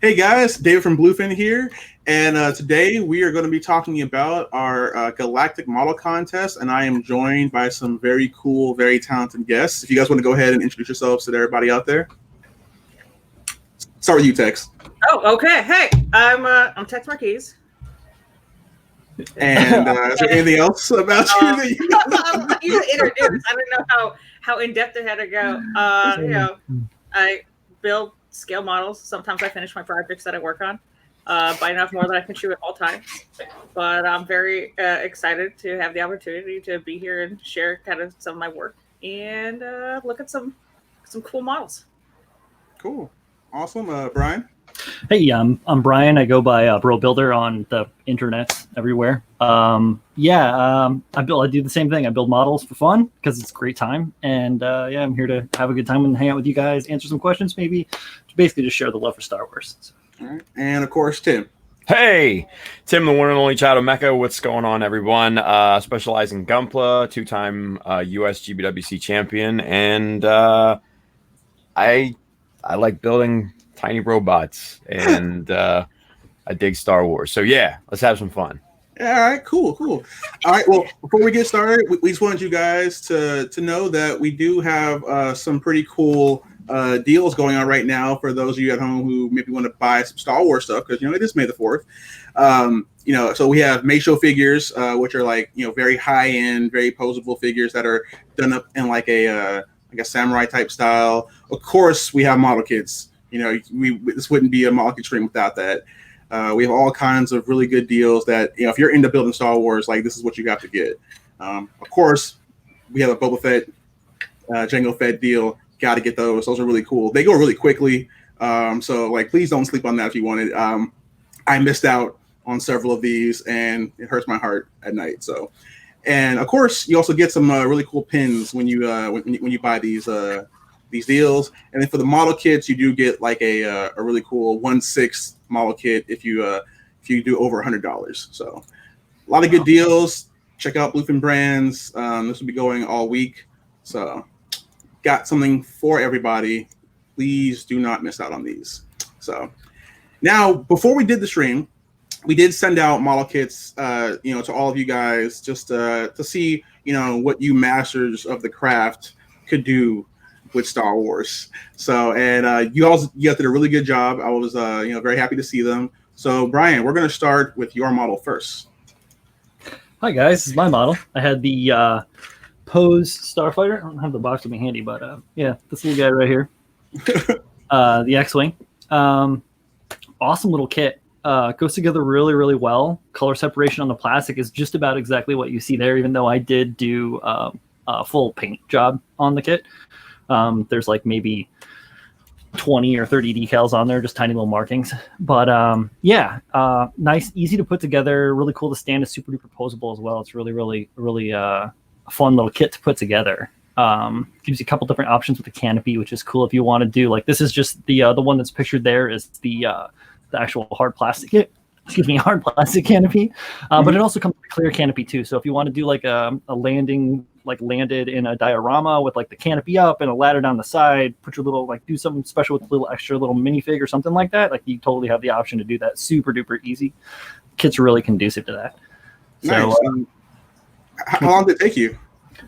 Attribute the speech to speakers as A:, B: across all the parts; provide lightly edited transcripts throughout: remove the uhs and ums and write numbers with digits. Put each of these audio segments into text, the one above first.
A: Hey guys, David from Bluefin here, and today we are going to be talking about our Galactic Model Contest, and I am joined by some very cool, very talented guests. If you guys want to go ahead and introduce yourselves to everybody out there, start with you, Tex.
B: Oh, okay. Hey, I'm Tex Marquise.
A: And is there anything else about you that
B: you introduced. I don't know how in depth I had to go. I build scale models. Sometimes I finish my projects that I work on by enough more that I can chew at all times. But I'm very excited to have the opportunity to be here and share kind of some of my work and look at some cool models.
A: Cool, awesome, Brian?
C: Hey, I'm Brian. I go by Bro Builder on the internet everywhere. I do the same thing. I build models for fun because it's a great time, and I'm here to have a good time and hang out with you guys, answer some questions, maybe basically just share the love for Star Wars. So.
A: All right, and of course, Tim.
D: Hey, Tim, the one and only child of Mecca. What's going on, everyone? Specialize in Gunpla, two-time U.S. GBWC champion, and I like building tiny robots, and I dig Star Wars. So yeah, let's have some fun.
A: All right, cool. All right, well, before we get started, we just wanted you guys to know that we do have some pretty cool deals going on right now for those of you at home who maybe want to buy some Star Wars stuff, because it is May the 4th. So we have May Show figures, which are like very high end, very posable figures that are done up in like a samurai type style. Of course, we have model kits. This wouldn't be a model kit stream without that. We have all kinds of really good deals that if you're into building Star Wars, like this is what you have to get. Of course, we have a Boba Fett, Jango Fett deal. Got to get those. Those are really cool. They go really quickly. So please don't sleep on that if you want it. I missed out on several of these, and it hurts my heart at night. So, and of course, you also get some really cool pins when you buy these deals. And then for the model kits, you do get like a really cool 1/6 model kit if you do over $100. So a lot of good deals. Check out Bluefin Brands. This will be going all week. So got something for everybody. Please do not miss out on these. So now, before we did the stream, we did send out model kits, to all of you guys just to see, what you masters of the craft could do with Star Wars. So, and you guys did a really good job. I was, very happy to see them. So, Brian, we're going to start with your model first.
C: Hi guys, this is my model. I had the Pose Starfighter. I don't have the box with me handy, but this little guy right here, the X-wing. Awesome little kit. Goes together really, really well. Color separation on the plastic is just about exactly what you see there, even though I did do a full paint job on the kit. There's like maybe 20 or 30 decals on there, just tiny little markings. But nice, easy to put together, really cool to stand. Is super duper posable as well. It's really, really, really a fun little kit to put together. Gives you a couple different options with the canopy, which is cool if you want to do this is just the one that's pictured there is the actual hard plastic canopy, but it also comes with a clear canopy too. So if you want to do like a landing, like landed in a diorama with like the canopy up and a ladder down the side, put your little do something special with a little extra little minifig or something like that, you totally have the option to do that. Super duper easy. Kit's really conducive to that.
A: Nice.
C: So,
A: how long did it take you?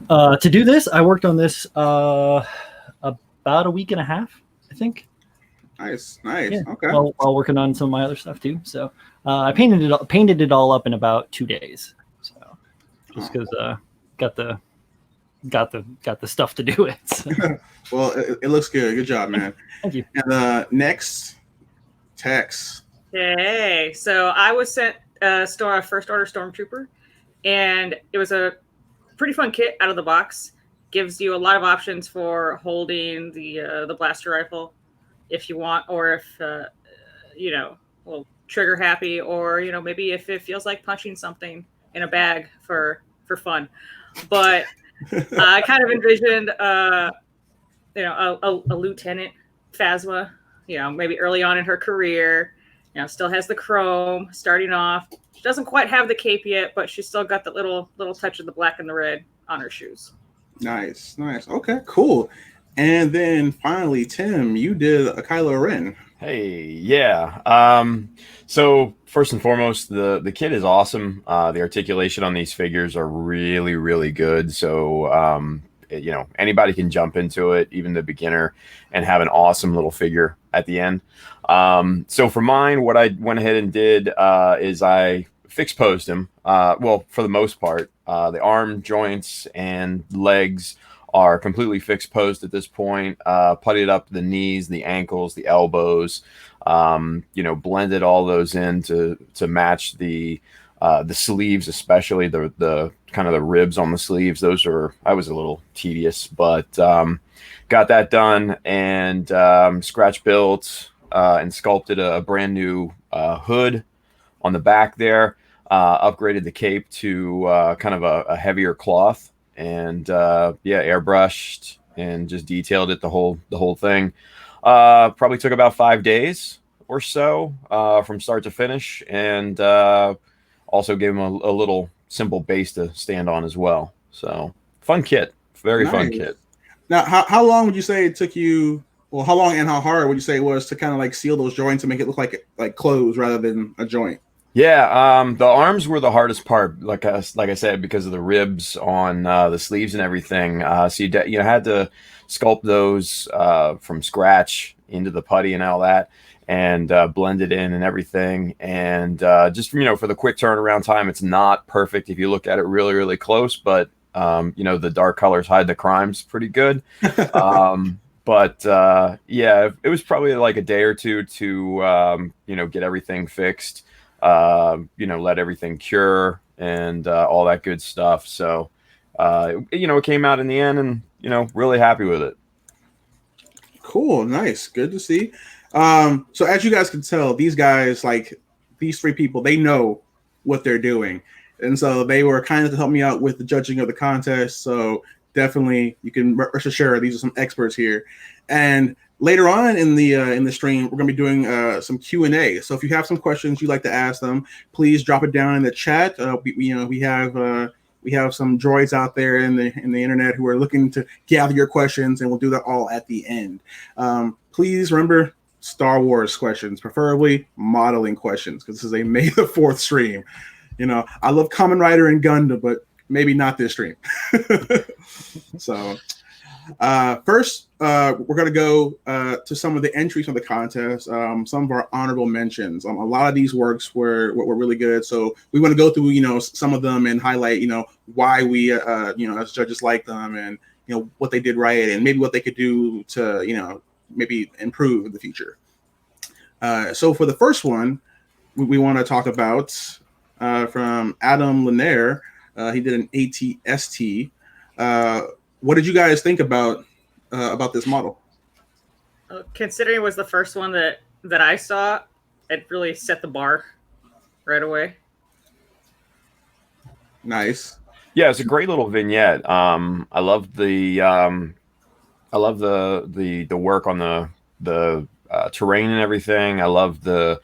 C: To do this, I worked on this about a week and a half, I think.
A: Nice.
C: Yeah.
A: Okay.
C: While working on some of my other stuff too. So I painted it all up in about 2 days. So just because got the stuff to do it. So.
A: Well, it looks good. Good job, man.
C: Thank you.
A: And next, Tex.
B: Hey, so I was sent a First Order Stormtrooper, and it was a pretty fun kit out of the box. Gives you a lot of options for holding the blaster rifle if you want, or if trigger happy, or maybe if it feels like punching something in a bag for fun. But I kind of envisioned a Lieutenant Phasma, maybe early on in her career, still has the chrome starting off. She doesn't quite have the cape yet, but she's still got the little touch of the black and the red on her shoes.
A: Nice. Okay, cool. And then finally, Tim, you did a Kylo Ren.
D: Hey, yeah. So first and foremost, the kit is awesome. The articulation on these figures are really, really good. So anybody can jump into it, even the beginner, and have an awesome little figure at the end. So for mine, what I went ahead and did is I fixed posed him. Well, for the most part, the arm joints and legs are completely fixed posed at this point. Puttied up the knees, the ankles, the elbows. Blended all those in to match the sleeves, especially the kind of the ribs on the sleeves. I was a little tedious, but got that done and scratch built and sculpted a brand new hood on the back there. Upgraded the cape to kind of a heavier cloth, and airbrushed and just detailed it the whole thing. Probably took about 5 days or so from start to finish, and also gave him a little simple base to stand on as well. So fun kit, very
A: Nice.
D: fun kit.
A: Now, how long would you say it took you? Well, how long and how hard would you say it was to kind of like seal those joints and make it look like clothes rather than a joint?
D: Yeah, the arms were the hardest part, like I said, because of the ribs on the sleeves and everything. So you had to sculpt those from scratch into the putty and all that, and blend it in and everything. And just for the quick turnaround time, it's not perfect if you look at it really, really close, but the dark colors hide the crimes pretty good. But it was probably like a day or two to get everything fixed. Let everything cure and all that good stuff. So, it came out in the end, and really happy with it.
A: Cool, nice, good to see. So as you guys can tell, these guys, like these three people, they know what they're doing, and so they were kind of to help me out with the judging of the contest. So definitely, you can rest assured these are some experts here. And later on in the stream, we're going to be doing some Q&A. So if you have some questions you'd like to ask them, please drop it down in the chat. We have some droids out there in the internet who are looking to gather your questions, and we'll do that all at the end. Please remember Star Wars questions, preferably modeling questions, because this is a May the 4th stream. I love Kamen Rider and Gundam, but maybe not this stream. So first, we're going to go to some of the entries from the contest, some of our honorable mentions. A lot of these works were really good, so we want to go through some of them and highlight why we as judges like them, and what they did right, and maybe what they could do to maybe improve in the future. So for the first one, we want to talk about from Adam Lanier. He did an ATST. What did you guys think about this model?
B: Considering it was the first one that I saw, it really set the bar right away.
A: Nice.
D: Yeah, it's a great little vignette. I love the work on the terrain and everything. I love the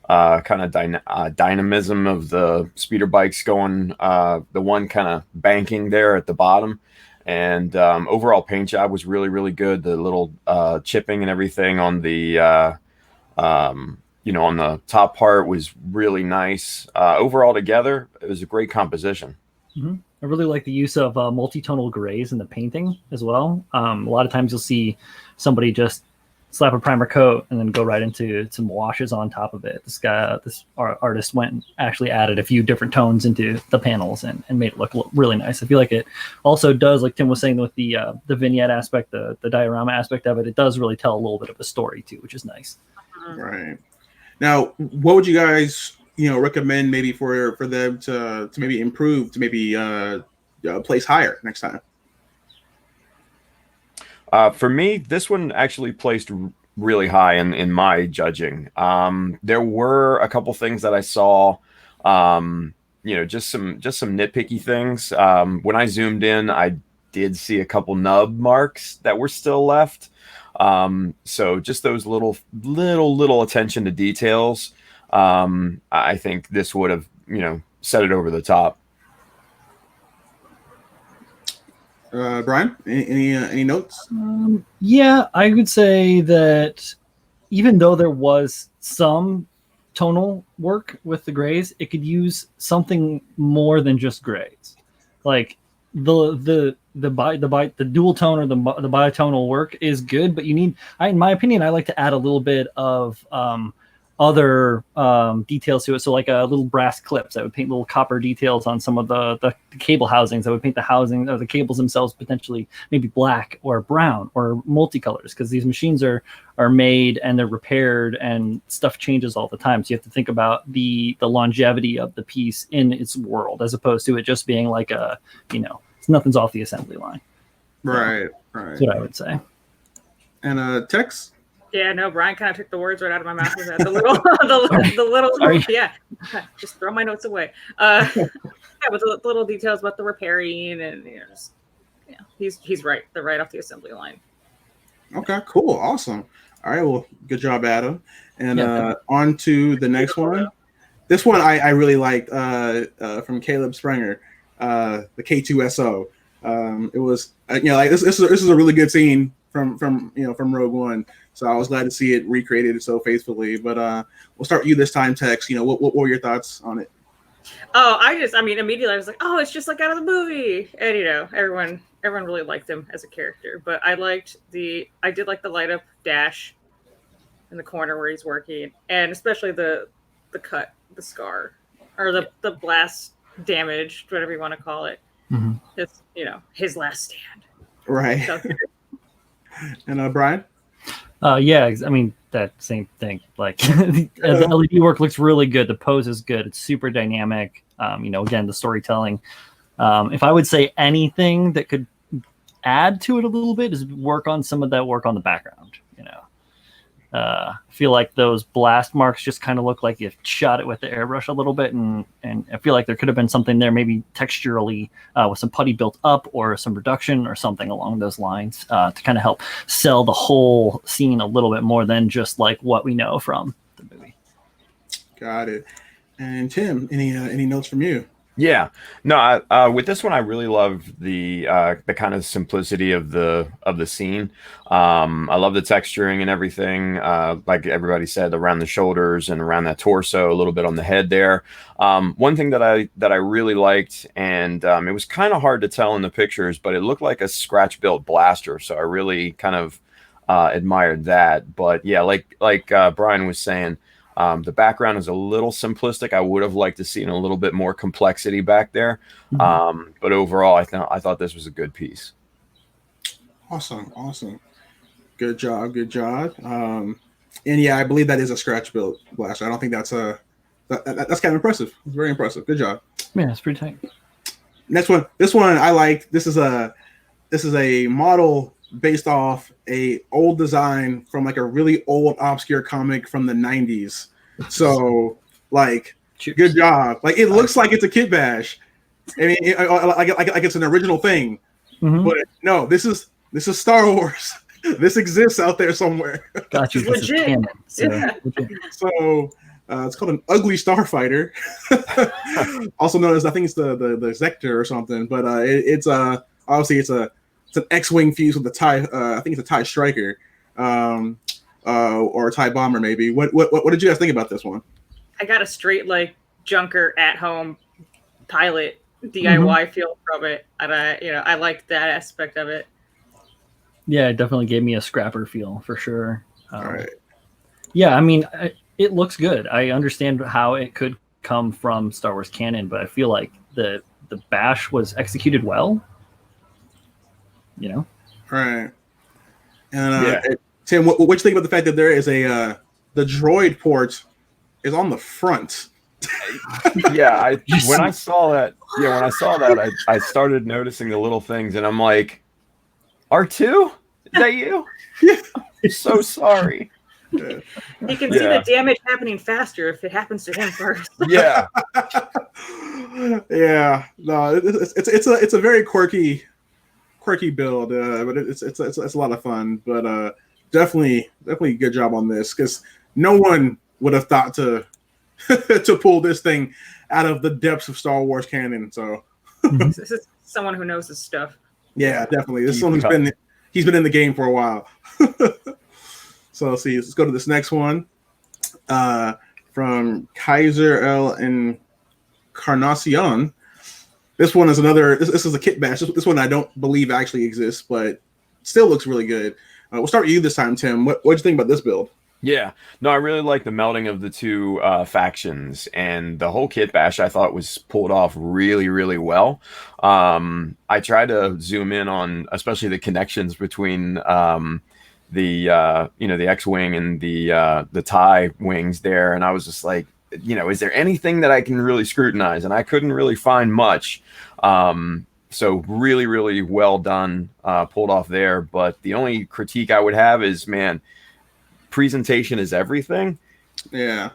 D: kind of dynamism of the speeder bikes going, the one kind of banking there at the bottom. And overall paint job was really, really good. The little chipping and everything on the on the top part was really nice. Overall together, it was a great composition.
C: Mm-hmm. I really like the use of multi-tonal grays in the painting as well. A lot of times you'll see somebody just slap a primer coat and then go right into some washes on top of it. This artist went and actually added a few different tones into the panels and made it look really nice. I feel like it also does, like Tim was saying, with the vignette aspect, the diorama aspect of it, it does really tell a little bit of a story too, which is nice.
A: Right. Now, what would you guys recommend maybe for them to maybe improve, to maybe place higher next time?
D: For me, this one actually placed really high in my judging. There were a couple things that I saw, just some nitpicky things. When I zoomed in, I did see a couple nub marks that were still left. So just those little attention to details. I think this would have, set it over the top.
A: Brian, any notes?
C: Yeah, I would say that even though there was some tonal work with the grays, it could use something more than just grays. Like the dual tone or the bitonal work is good, but you need, in my opinion, I like to add a little bit of other details to it. So like little brass clips, I would paint little copper details on some of the cable housings. I would paint the housing or the cables themselves potentially maybe black or brown or multicolors, because these machines are made and they're repaired and stuff changes all the time. So you have to think about the longevity of the piece in its world, as opposed to it just being like nothing's off the assembly line.
A: Right.
C: That's what I would say.
A: And Tex?
B: Yeah, no, Brian kind of took the words right out of my mouth with that. The little, yeah, just throw my notes away. With the little details about the repairing and he's right. They're right off the assembly line.
A: Okay, cool, awesome. All right, well, good job, Adam. And on to the next one. This one I really liked from Caleb Springer, the K2SO. It was this is a really good scene from Rogue One. So I was glad to see it recreated so faithfully. But we'll start with you this time, Tex. What were your thoughts on it?
B: Oh, immediately I was like, oh, it's just like out of the movie. And everyone really liked him as a character. But I did like the light up dash in the corner where he's working, and especially the cut, the scar, or the blast damage, whatever you want to call it.
C: Mm-hmm.
B: It's his last stand.
A: Right. And Brian?
C: Yeah, I mean that same thing. Like the LED work looks really good. The pose is good. It's super dynamic. Again, the storytelling. If I would say anything that could add to it a little bit is work on some of that work on the background. I feel like those blast marks just kind of look like you shot it with the airbrush a little bit, and I feel like there could have been something there, maybe texturally with some putty built up or some reduction or something along those lines to kind of help sell the whole scene a little bit more than just like what we know from the movie.
A: Got it. And Tim, any notes from you?
D: Yeah, no. With this one, I really love the kind of simplicity of the scene. I love the texturing and everything. Like everybody said, around the shoulders and around that torso, a little bit on the head there. One thing that I really liked, and it was kind of hard to tell in the pictures, but it looked like a scratch built blaster. So I really kind of admired that. But yeah, like Brian was saying. The background is a little simplistic. I would have liked to see a little bit more complexity back there.
C: Mm-hmm.
D: But overall, I thought this was a good piece.
A: Awesome. Good job. And yeah, I believe that is a scratch built blaster. I don't think that's kind of impressive. It's very impressive. Good job.
C: Yeah, it's pretty tight.
A: Next one. This one I like. This is a model based off a old design from like a really old obscure comic from the 90s. So like, good job. Like it looks like it's a Kit Bash. I mean, like it's an original thing. Mm-hmm. But no, this is Star Wars. This exists out there somewhere.
C: Got you. This is canon.
A: So it's called an ugly starfighter, also known as, I think it's the Zector or something. But it's obviously it's an X-wing fused with the TIE. I think it's a TIE Striker, or a TIE Bomber maybe. What did you guys think about this one?
B: I got a straight like junker at home pilot DIY feel from it, and I liked that aspect of it.
C: Yeah, it definitely gave me a scrapper feel for sure.
A: All right.
C: Yeah, I mean, it looks good. I understand how it could come from Star Wars canon, but I feel like the bash was executed well.
A: All right. And Tim, what you think about the fact that there is the droid port is on the front?
D: Yeah, when I saw that, I started noticing the little things, and I'm like, R2? Is that you?
A: Yeah.
D: I'm so sorry.
B: Yeah. You can see the damage happening faster if it happens to him first.
D: Yeah.
A: Yeah. No, it's a very quirky build, but it's a lot of fun. But definitely good job on this, because no one would have thought to pull this thing out of the depths of Star Wars canon. So
B: this is someone who knows his stuff.
A: Yeah, definitely. This is
D: Deep
A: someone
D: cut.
A: he's been in the game for a while. So let's see. Let's go to this next one. From Kaiser El Encarnacion. This one is another. This is a kit bash. This one I don't believe actually exists, but still looks really good. We'll start with you this time, Tim. What'd you think about this build?
D: Yeah, no, I really like the melding of the two factions, and the whole kit bash I thought was pulled off really, really well. I tried to zoom in on especially the connections between the the X-wing and the TIE wings there, and I was just like, is there anything that I can really scrutinize? And I couldn't really find much. So really, really well done, pulled off there. But the only critique I would have is, man, presentation is everything.
A: Yeah.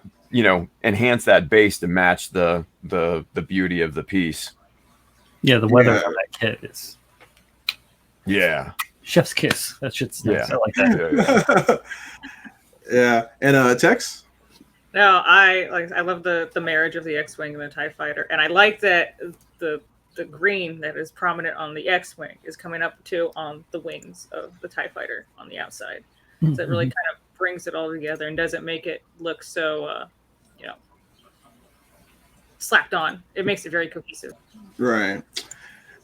D: Enhance that base to match the beauty of the piece.
C: Yeah, the weather on that kit is chef's kiss. That shit's nice.
D: Yeah.
C: I like that.
A: Yeah. And Tex?
B: No, I love the marriage of the X-wing and the TIE fighter, and I like that the green that is prominent on the X-wing is coming up too on the wings of the TIE fighter on the outside. So it really kind of brings it all together and doesn't make it look so slapped on. It makes it very cohesive.
A: Right.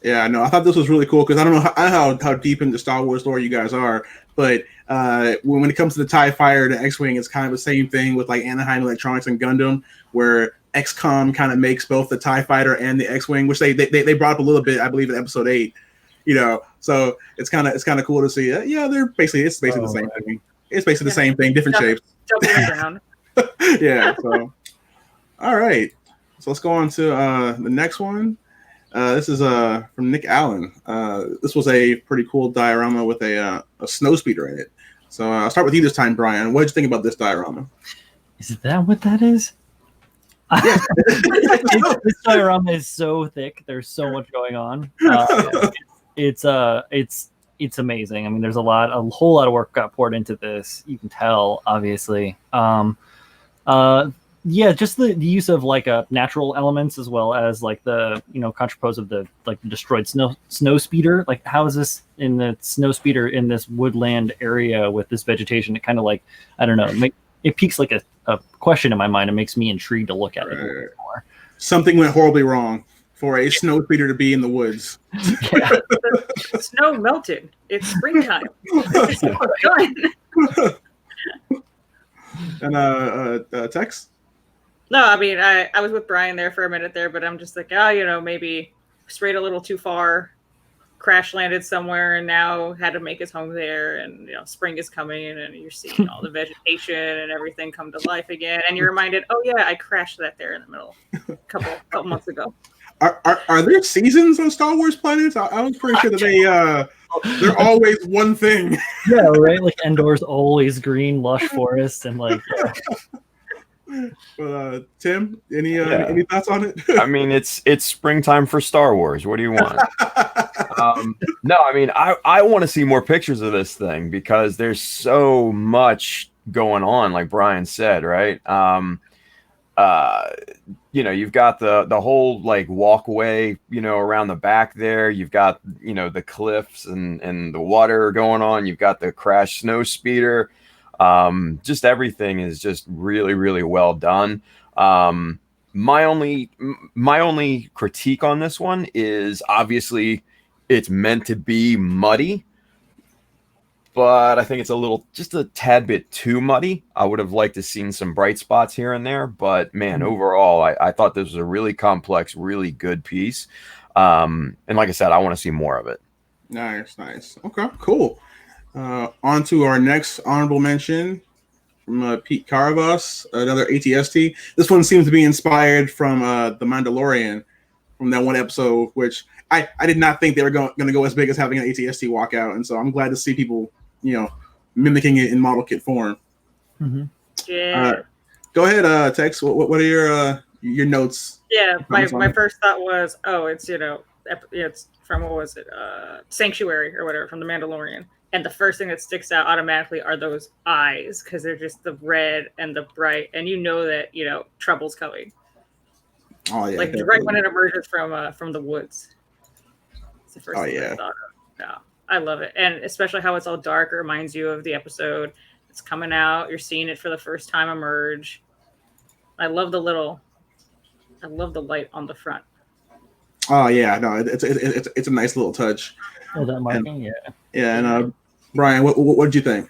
A: Yeah, no, I thought this was really cool because I don't know how deep into Star Wars lore you guys are, but when it comes to the TIE Fighter, the X-Wing, it's kind of the same thing with like Anaheim Electronics and Gundam, where XCOM kind of makes both the TIE Fighter and the X-Wing, which they brought up a little bit, I believe, in Episode 8. So it's kind of cool to see. They're basically the same thing. It's basically the same thing, different shapes.
B: Jumping around.
A: Yeah. So, all right. So let's go on to the next one. This is from Nick Allen. This was a pretty cool diorama with a snow speeder in it. So I'll start with you this time, Brian. What did you think about this diorama?
C: Is that what that is?
A: Yeah.
C: This diorama is so thick. There's so much going on. It's amazing. I mean, there's a whole lot of work got poured into this. You can tell, obviously. Just the use of like natural elements as well as like the contrapose of the destroyed snow speeder. Like, how is this in the snow speeder in this woodland area with this vegetation? It kind of like, I don't know, it piques like a question in my mind. It makes me intrigued to look at it a little bit more.
A: Something went horribly wrong for a snow speeder to be in the woods.
C: Yeah.
B: The snow melted. It's springtime. It's done.
A: And Tex?
B: No, I mean, I was with Brian there for a minute there, but I'm just like, maybe strayed a little too far, crash landed somewhere, and now had to make his home there. And spring is coming, and you're seeing all the vegetation and everything come to life again. And you're reminded, oh yeah, I crashed that there in the middle a couple months ago.
A: Are there seasons on Star Wars planets? I was pretty sure that they're always one thing.
C: Yeah, right. Like Endor's always green, lush forest, and like.
A: But Tim, any thoughts on it?
D: I mean, it's springtime for Star Wars. What do you want? No, I mean, I want to see more pictures of this thing because there's so much going on, like Brian said, right? You've got the whole like walkway, around the back there. You've got, the cliffs and the water going on. You've got the crash snow speeder. Just everything is just really, really well done. My only critique on this one is obviously it's meant to be muddy, but I think it's just a tad bit too muddy. I would have liked to seen some bright spots here and there, but man, overall, I thought this was a really complex, really good piece. And like I said, I want to see more of it.
A: Nice. Okay, cool. On to our next honorable mention from Pete Caravas, another ATST. This one seems to be inspired from The Mandalorian, from that one episode, which I did not think they were going to go as big as having an ATST walkout, and so I'm glad to see people, mimicking it in model kit form.
C: Mm-hmm.
B: Yeah.
A: Go ahead, Tex. What are your notes?
B: Yeah, my first thought was, it's from, what was it, Sanctuary or whatever, from The Mandalorian. And the first thing that sticks out automatically are those eyes, because they're just the red and the bright, and that trouble's coming.
A: Oh yeah,
B: like
A: definitely.
B: right when it emerges from the woods. It's the first thing I thought of. No, I love it, and especially how it's all dark. It reminds you of the episode. It's coming out. You're seeing it for the first time emerge. I love the light on the front.
A: Oh yeah, no, it's a nice little touch.
C: Oh, that marking,
A: And,
C: yeah.
A: yeah, and Brian, what did you think?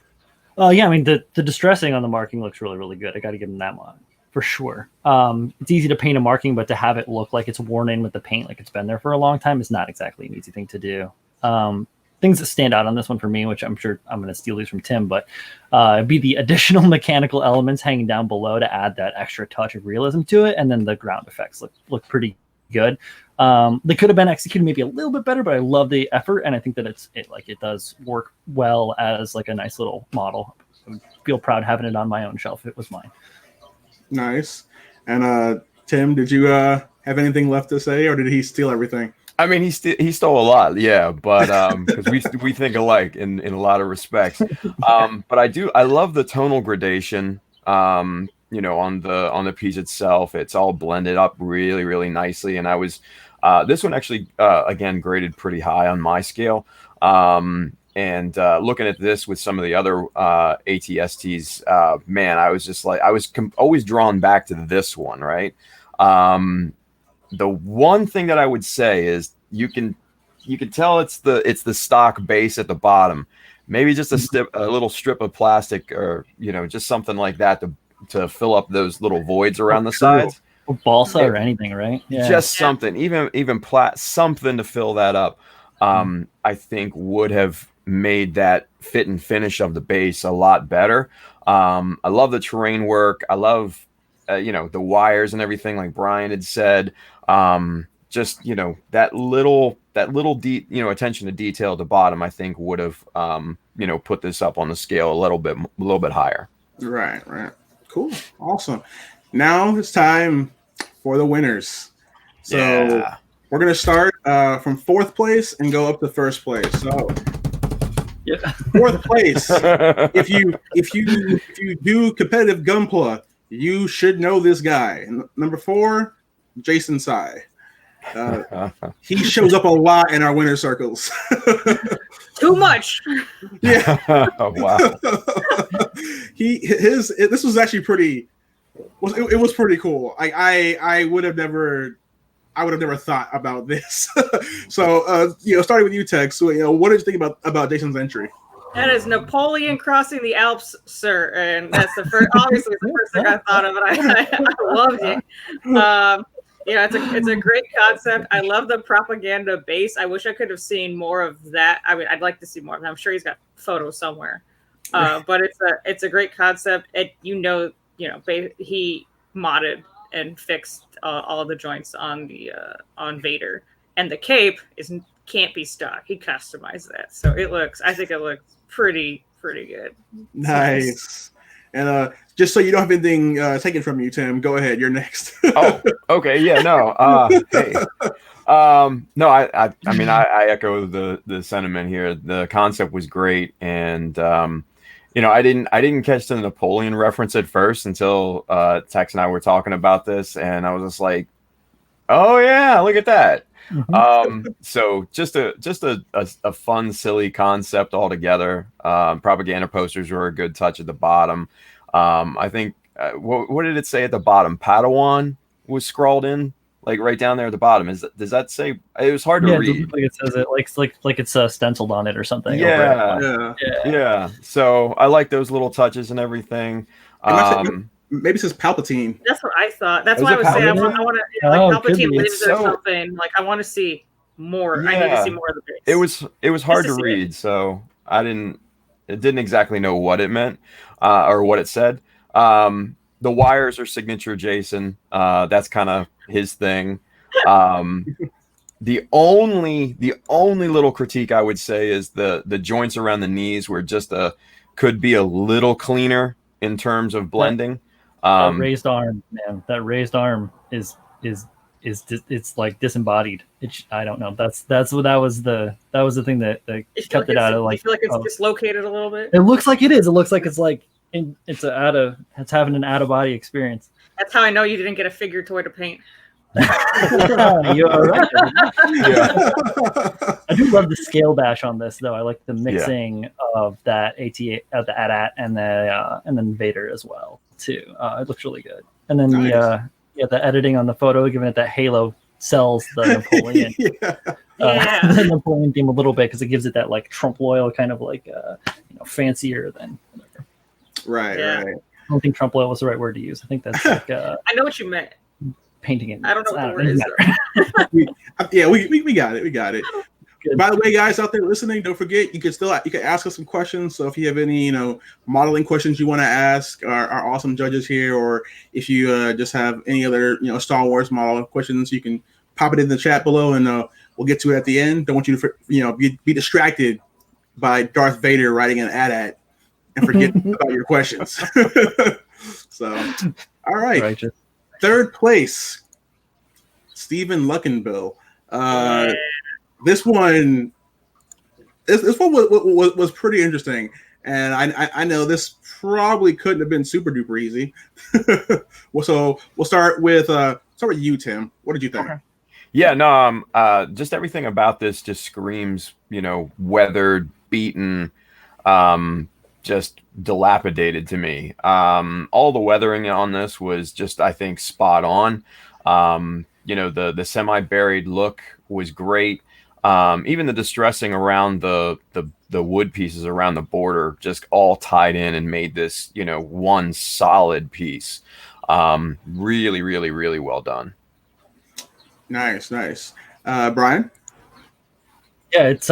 C: Yeah, I mean the distressing on the marking looks really, really good. I got to give him that one for sure. It's easy to paint a marking, but to have it look like it's worn in with the paint, like it's been there for a long time, is not exactly an easy thing to do. Things that stand out on this one for me, which I'm sure I'm going to steal these from Tim, but it'd be the additional mechanical elements hanging down below to add that extra touch of realism to it, and then the ground effects look pretty good. They could have been executed maybe a little bit better, but I love the effort, and I think that it does work well as like a nice little model. I would feel proud having it on my own shelf. It was mine.
A: Nice. And Tim, did you have anything left to say, or did he steal everything?
D: I mean, he stole a lot, yeah, but because we think alike in a lot of respects. But I love the tonal gradation. On the piece itself, it's all blended up really, really nicely. And I was this one actually again graded pretty high on my scale. And looking at this with some of the other ATSTs, man, I was just like always drawn back to this one, right? The one thing that I would say is you can tell it's the stock base at the bottom. Maybe just a little strip of plastic, or just something like that to fill up those little voids around the sides.
C: Or balsa or anything, right? Yeah.
D: Just something, even something to fill that up. I think would have made that fit and finish of the base a lot better. I love the terrain work. I love the wires and everything, like Brian had said. Just that little attention to detail at the bottom, I think would have put this up on the scale a little bit higher.
A: Right. Cool. Awesome. Now it's time for the winners. So we're gonna start from fourth place and go up to first place. So fourth place. if you do competitive Gunpla, you should know this guy. Number 4, Jason Tsai. He shows up a lot in our winner circles.
B: Too much.
A: Yeah.
D: Oh, wow.
A: This was actually pretty. It was pretty cool. I would have never thought about this. So starting with you, Tex. So, what did you think about Jason's entry?
B: That is Napoleon crossing the Alps, sir, and that's obviously the first thing I thought of, and I loved it. It's a great concept. I love the propaganda base. I wish I could have seen more of that. I mean, I'd like to see more of that. I'm sure he's got photos somewhere. But it's a great concept. He modded and fixed all of the joints on Vader, and the cape can't be stock. He customized that, so I think it looks pretty good.
A: Nice. And just so you don't have anything taken from you, Tim, go ahead. You're next.
D: Oh, okay. Yeah, no. Hey. No, I mean, I echo the sentiment here. The concept was great, and I didn't catch the Napoleon reference at first until Tex and I were talking about this, and I was just like, oh yeah, look at that. So just a fun, silly concept altogether. Propaganda posters were a good touch at the bottom. I think what did it say at the bottom? Padawan was scrawled in, like right down there at the bottom. Does that say? It was hard to read.
C: Like it says it like it's stenciled on it or something.
D: Yeah. So I like those little touches and everything.
A: Maybe it says Palpatine.
B: That's what I thought. That's why I was saying I want to Palpatine lives or something. Like I want to see more.
D: Yeah.
B: I need to see more of the base.
D: It was hard to read, so I didn't exactly know what it meant or what it said. The wires are signature Jason. That's kind of his thing. The only little critique I would say is the joints around the knees were could be a little cleaner in terms of blending.
C: That raised arm, man. That raised arm is it's like disembodied. I don't know. That was the thing that kept it out of like.
B: You feel like it's dislocated a little bit.
C: It looks like it is. It looks like it's like it's having an out of body experience.
B: That's how I know you didn't get a figure toy to paint.
C: You are right.
D: Yeah.
C: I do love the scale bash on this, though. I like the mixing of that the AT-AT and then Vader as well too. It looks really good. And then
A: Nice.
C: the editing on the photo, giving it that halo sells the Napoleon. The Napoleon theme a little bit because it gives it that like Trump loyal kind of like fancier than whatever.
A: Right.
B: Yeah.
A: Right.
C: I don't think Trump loyal was the right word to use. I think that's like
B: I know what you meant.
C: painting it.
B: I don't know what the word
C: Doesn't
B: is.
C: matter.
A: we got it. We got it.
C: Good.
A: By the way, guys out there listening, don't forget you can ask us some questions. So if you have any modeling questions you want to ask our awesome judges here, or if you just have any other Star Wars model questions, you can pop it in the chat below, and we'll get to it at the end. Don't want you to be distracted by Darth Vader writing an AT-AT and forget about your questions. So, all right.
C: Righteous.
A: Third place, Stephen Luckenbill. This one was pretty interesting, and I know this probably couldn't have been super duper easy. So we'll start with you, Tim. What did you think?
D: Okay. Yeah, no, just everything about this just screams, weathered, beaten, just dilapidated to me. All the weathering on this was just, I think, spot on. The semi-buried look was great. Even the distressing around the wood pieces around the border just all tied in and made this, one solid piece. Really, really, really well done.
A: Nice. Brian?
C: Yeah, it's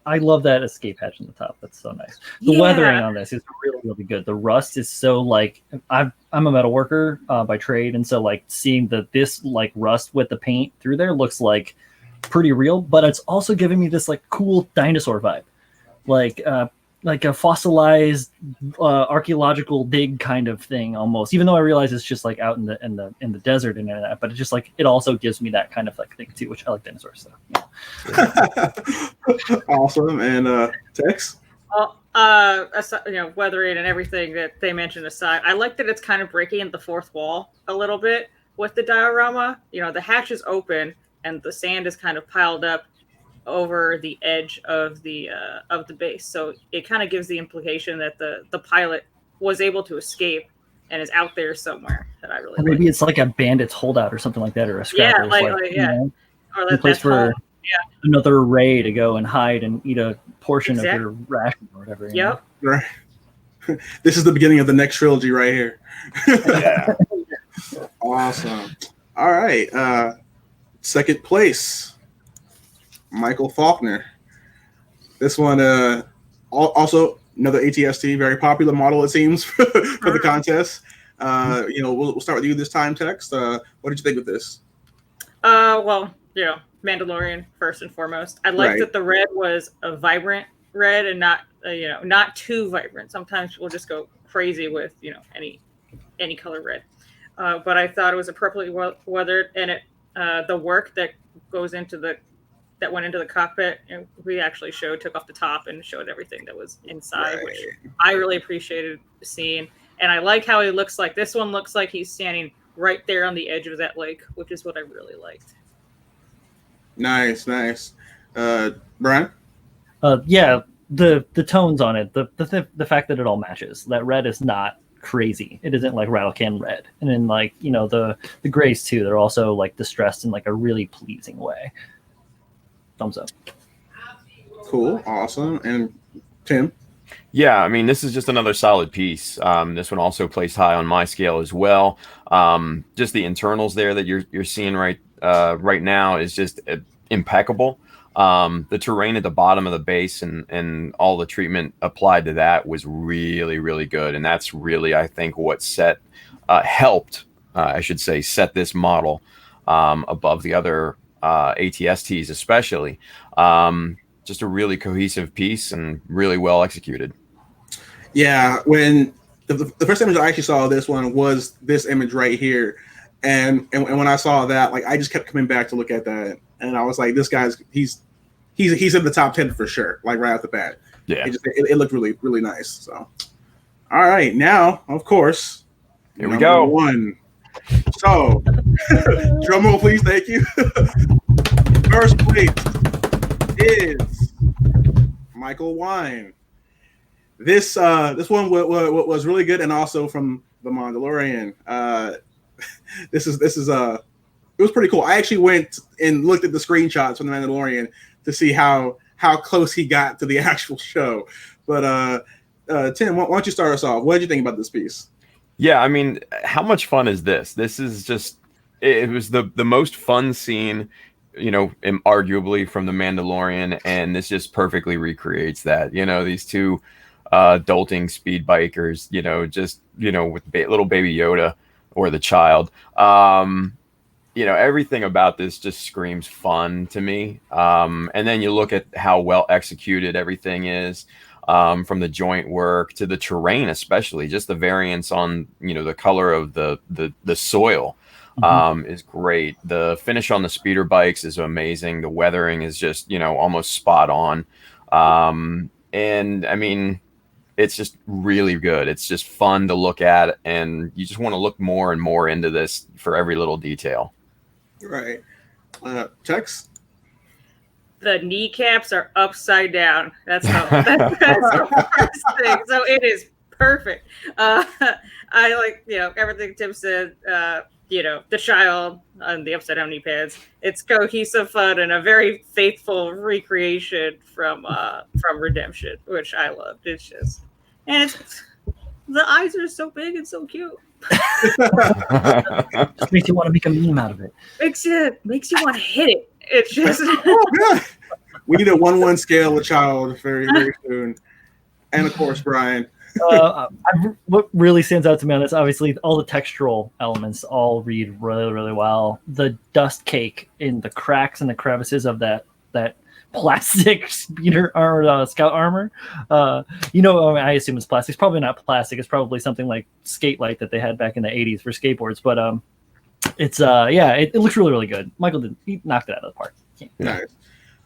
C: I love that escape hatch on the top. That's so nice. The weathering on this is really, really good. The rust is so like I'm a metal worker by trade, and so like seeing this like rust with the paint through there looks like pretty real, but it's also giving me this like cool dinosaur vibe, like a fossilized archaeological dig kind of thing almost. Even though I realize it's just like out in the desert and that, but it's just like it also gives me that kind of like thing too, which I like dinosaurs. So yeah.
A: Awesome. And Tex?
B: Well, weathering and everything that they mentioned aside, I like that it's kind of breaking the fourth wall a little bit with the diorama. The hatch is open and the sand is kind of piled up over the edge of the base, so it kind of gives the implication that the pilot was able to escape and is out there somewhere. That I really
C: or maybe it's like a bandit's holdout or something like that, or a scrapper's
B: or
C: a place for another ray to go and hide and eat a portion of their ration or whatever.
B: Yep.
A: Right. This is the beginning of the next trilogy right here.
D: Yeah.
A: Awesome. All right. Second place, Michael Faulkner. This one also another ATST, very popular model, it seems, for the contest. We'll start with you this time, Tex. What did you think of this?
B: Mandalorian first and foremost. I liked that the red was a vibrant red and not too vibrant. Sometimes people just go crazy with any color red. But I thought it was appropriately weathered, and it the work that went into the cockpit, we actually took off the top and showed everything that was inside, which I really appreciated seeing. And I like how he looks like. This one looks like he's standing right there on the edge of that lake, which is what I really liked.
A: Nice. Brian?
C: The tones on it, the fact that it all matches. That red is not crazy. It isn't like rattle can red. And then the grays too, they're also like distressed in like a really pleasing way. Thumbs up.
A: Cool. Awesome. And Tim?
D: Yeah, I mean, this is just another solid piece. This one also placed high on my scale as well. Just the internals there that you're seeing right now is just impeccable. The terrain at the bottom of the base and all the treatment applied to that was really, really good. And that's really, I think, what helped set this model above the other ATSTs especially. Just a really cohesive piece and really well executed.
A: Yeah, when the first image I actually saw of this one was this image right here. And when I saw that, like, I just kept coming back to look at that. And I was like, this guy's he's in the top 10 for sure, like right off the bat.
D: Yeah.
A: It looked really, really nice. So all right, now, of course,
D: here we go.
A: One, So, drum roll, please. Thank you. First place is Michael Wine. This one was really good, and also from The Mandalorian. This is it was pretty cool. I actually went and looked at the screenshots from The Mandalorian to see how close he got to the actual show. But Tim, why don't you start us off? What did you think about this piece?
D: Yeah, I mean, how much fun is this? This is just, it was the most fun scene, arguably from The Mandalorian, and this just perfectly recreates that. These two adulting speed bikers, with little baby Yoda or the child. Everything about this just screams fun to me. And then you look at how well executed everything is. From the joint work to the terrain, especially just the variance on the color of the soil is great. The finish on the speeder bikes is amazing. The weathering is just almost spot on, and I mean it's just really good. It's just fun to look at, and you just want to look more and more into this for every little detail.
A: Right. Tex?
B: The kneecaps are upside down. That's the first thing. So it is perfect. I like, everything Tim said, the child on the upside down knee pads. It's cohesive fun and a very faithful recreation from Redemption, which I loved. It's just, and the eyes are so big and so cute.
C: Just makes you want to make a meme out of it.
B: Makes you want to hit it. It's just
A: we need a 1:1 scale of child very, very soon. And of course, Brian.
C: What really stands out to me on this, obviously, all the textural elements all read really, really well. The dust cake in the cracks and the crevices of that plastic speeder armor, scout armor. I assume it's plastic. It's probably not plastic. It's probably something like skate light that they had back in the 80s for skateboards. But it's it looks really, really good. He knocked it out of the park.
A: Yeah. Nice.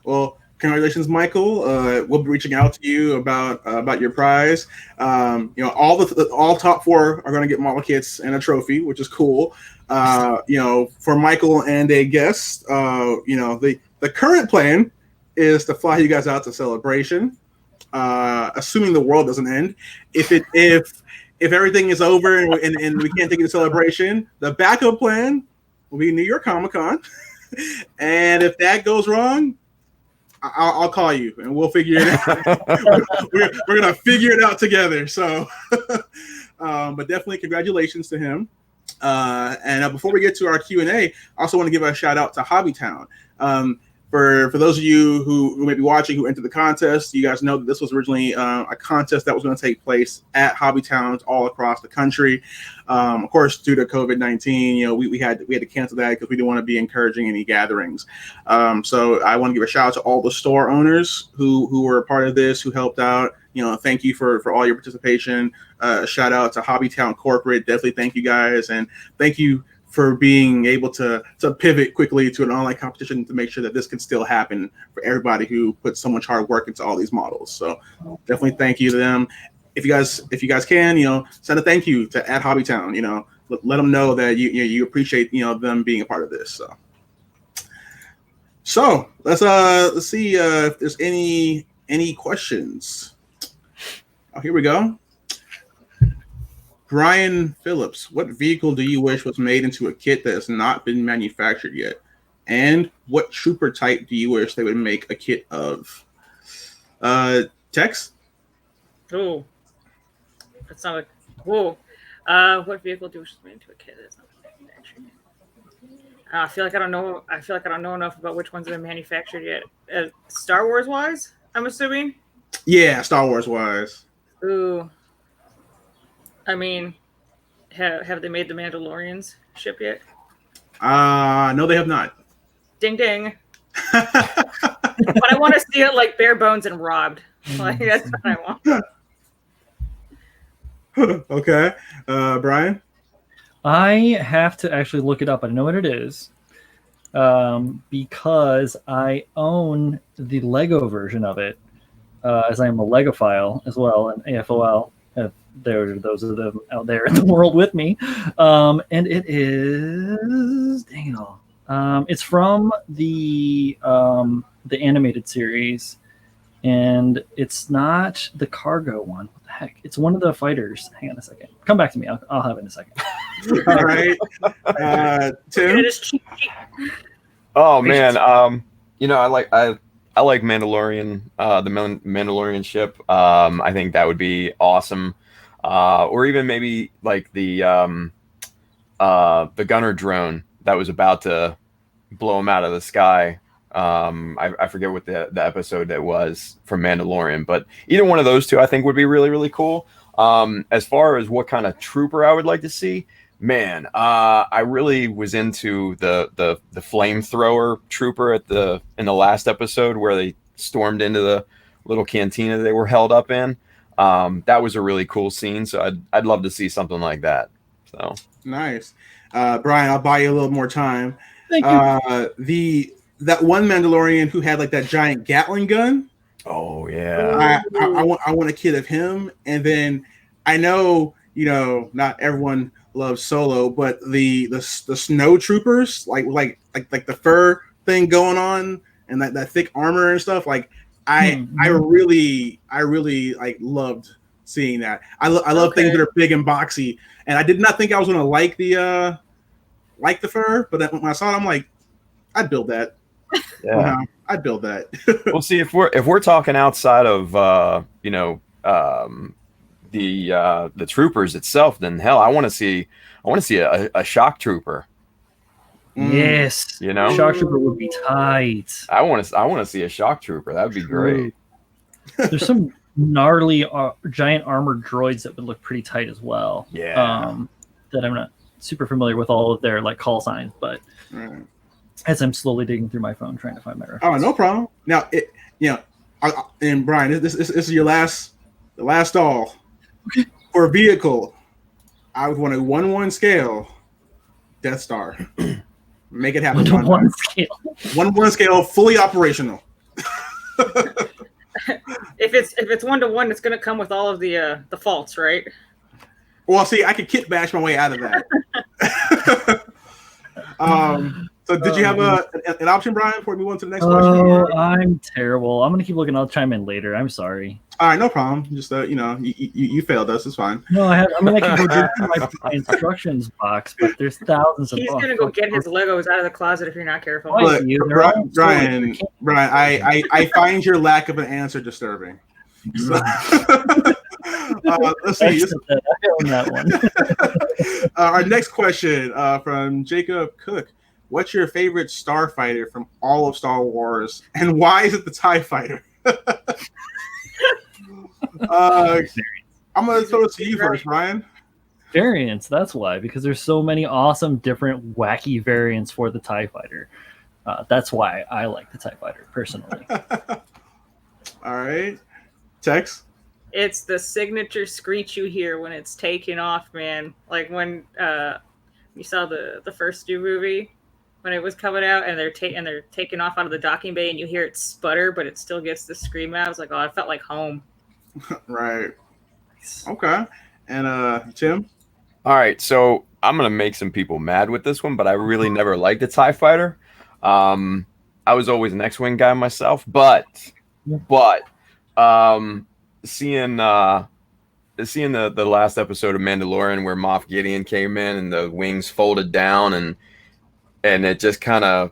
A: Well, congratulations, Michael. We'll be reaching out to you about your prize. All top four are going to get model kits and a trophy, which is cool. For Michael and a guest, the current plan is to fly you guys out to Celebration, assuming the world doesn't end. If everything is over and we can't take you to Celebration, the backup plan will be New York Comic Con. And if that goes wrong, I'll call you and we'll figure it out. we're gonna figure it out together. So, but definitely congratulations to him. And before we get to our Q&A, I also want to give a shout out to Hobbytown. For those of you who may be watching who entered the contest, you guys know that this was originally a contest that was going to take place at Hobbytowns all across the country. Of course, due to COVID-19, we had to cancel that because we didn't want to be encouraging any gatherings. So I want to give a shout out to all the store owners who were a part of this, who helped out. Thank you for all your participation. Shout out to Hobbytown Corporate. Definitely thank you guys, and thank you for being able to pivot quickly to an online competition to make sure that this can still happen for everybody who put so much hard work into all these models. So definitely thank you to them. If you guys can, send a thank you to @Hobbytown. Let them know that you appreciate them being a part of this. So let's see if there's any questions. Oh, here we go. Brian Phillips, what vehicle do you wish was made into a kit that has not been manufactured yet? And what trooper type do you wish they would make a kit of? Tex?
B: Oh, that's not a what vehicle do you wish was made into a kit that's not manufactured yet? I feel like I don't know enough about which ones have been manufactured yet. Star Wars wise, I'm assuming.
A: Yeah, Star Wars wise.
B: Ooh. I mean, have they made the Mandalorians ship yet?
A: No, they have not.
B: Ding ding. But I want to see it like bare bones and robbed. Like that's what I
A: want. Okay, Brian.
C: I have to actually look it up. I know what it is because I own the Lego version of it, as I am a Legophile as well, an AFOL. there are those of them out there in the world with me. And it is, dang it all. It's from the animated series, and it's not the cargo one. What the heck? It's one of the fighters. Hang on a second. Come back to me. I'll have it in a second.
A: All right. Tim?
D: Oh man, I like Mandalorian, the Mandalorian ship. I think that would be awesome. Or even maybe like the gunner drone that was about to blow him out of the sky. I forget what the episode that was from Mandalorian, but either one of those two I think would be really, really cool. As far as what kind of trooper I would like to see, man, I really was into the flamethrower trooper in the last episode where they stormed into the little cantina they were held up in. That was a really cool scene, so I'd love to see something like that. So
A: nice. Brian, I'll buy you a little more time.
C: Thank you.
A: That one Mandalorian who had like that giant Gatling gun.
D: Oh yeah.
A: I want a kid of him, and then I know not everyone loves Solo, but the snow troopers like the fur thing going on and that thick armor and stuff. Like I really like loved seeing that. I love things that are big and boxy, and I did not think I was gonna like the fur, but when I saw it, I'm like, I'd build that.
D: Yeah,
A: I'd build that.
D: We'll see if we're talking outside of the troopers itself. Then hell, I want to see a shock trooper.
C: Yes, shock trooper would be tight.
D: I want to see a shock trooper. That'd be great.
C: There's some gnarly giant armored droids that would look pretty tight as well.
D: Yeah.
C: That I'm not super familiar with all of their like call signs, but.
A: Right.
C: As I'm slowly digging through my phone trying to find my reference.
A: Oh, no problem. Now, and Brian, this is your last doll. Okay. For a vehicle, I would want a 1-1 scale Death Star. Make it happen.
C: 1-1 scale.
A: 1-1 scale, fully operational.
B: If it's 1-to-1, it's going to come with all of the faults, right?
A: Well, see, I could kit bash my way out of that. So did you have an option, Brian, before we move on to the next question?
C: Oh, I'm terrible. I'm going to keep looking. I'll chime in later. I'm sorry.
A: All right, no problem. Just, you failed us. It's fine.
C: No, I can go through my instructions box, but there's thousands of
B: He's going to go get his Legos out of the closet if you're not careful.
A: Look, Brian, I find your lack of an answer disturbing. So, let's see. Our next question from Jacob Cook. What's your favorite starfighter from all of Star Wars, and why is it the TIE Fighter? I'm going to throw it to you first, Brian.
C: Variants, that's why, because there's so many awesome, different, wacky variants for the TIE Fighter. That's why I like the TIE Fighter, personally.
A: All right. Tex?
B: It's the signature screech you hear when it's taking off, man. Like when you saw the first new movie, when it was coming out, and they're taking off out of the docking bay, and you hear it sputter, but it still gets the scream out. I was like, oh, it felt like home.
A: Right. Okay. And Tim?
D: All right, so I'm gonna make some people mad with this one, but I really never liked the TIE Fighter. I was always an X-wing guy myself, but seeing the last episode of Mandalorian where Moff Gideon came in and the wings folded down and it just kind of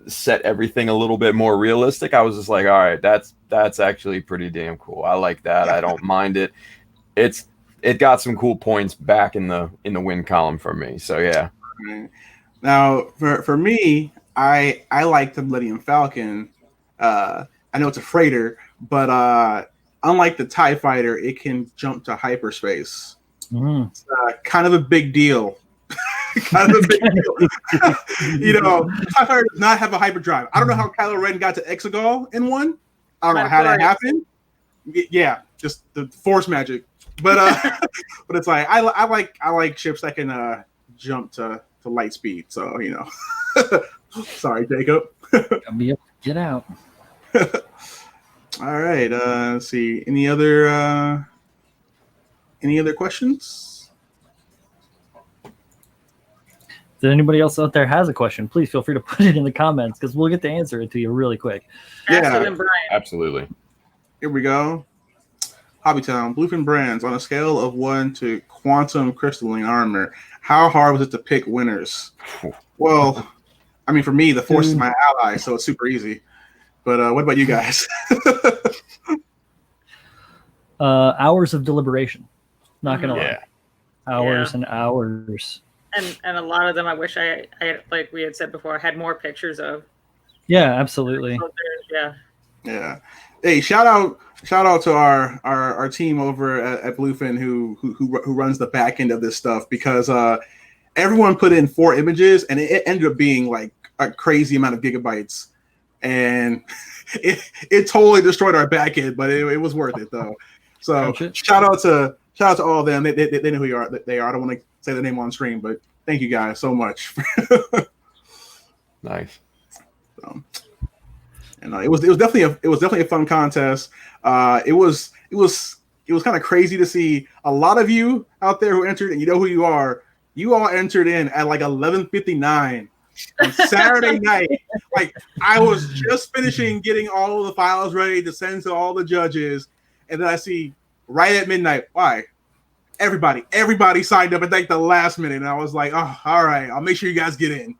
D: set everything a little bit more realistic, I was just like, all right, that's actually pretty damn cool. I like that. I don't mind it. It got some cool points back in the win column for me. So yeah.
A: Now for me, I like the Millennium Falcon. I know it's a freighter, but unlike the TIE Fighter, it can jump to hyperspace. It's kind of a big deal. TIE Fighter does not have a hyperdrive. I don't know how Kylo Ren got to Exegol in one. I don't know how that happened. Yeah, just the force magic. But but it's like I like ships that can jump to light speed. So sorry, Jacob.
C: Get out.
A: All right. Let's see. Any other Any other questions?
C: If anybody else out there has a question, please feel free to put it in the comments because we'll get to answer it to you really quick.
B: Faster than Brian.
D: Absolutely.
A: Here we go. Hobbytown, Bluefin brands on a scale of 1 to quantum crystalline armor. How hard was it to pick winners? Well, I mean, for me, the Force is my ally, so it's super easy. But what about you guys?
C: Hours of deliberation. Not gonna lie.
D: Yeah.
C: Hours and hours.
B: And a lot of them I wish I had, like we had said before, I had more pictures of.
C: Yeah, absolutely.
B: Yeah.
A: Yeah. Hey, shout out to our team over at Bluefin who runs the back end of this stuff, because everyone put in 4 images and it ended up being like a crazy amount of gigabytes, and it totally destroyed our back end, but it was worth it though. So shout out to all of them. They know who they are. I don't want to say the name on stream, but thank you guys so much.
D: Nice.
A: So, and it was definitely a fun contest. It was kind of crazy to see a lot of you out there who entered, and you know who you are. You all entered in at like 11:59 on Saturday night. Like, I was just finishing getting all of the files ready to send to all the judges, and then I see right at midnight, why? Everybody signed up at like the last minute, and I was like, oh, all right, I'll make sure you guys get in.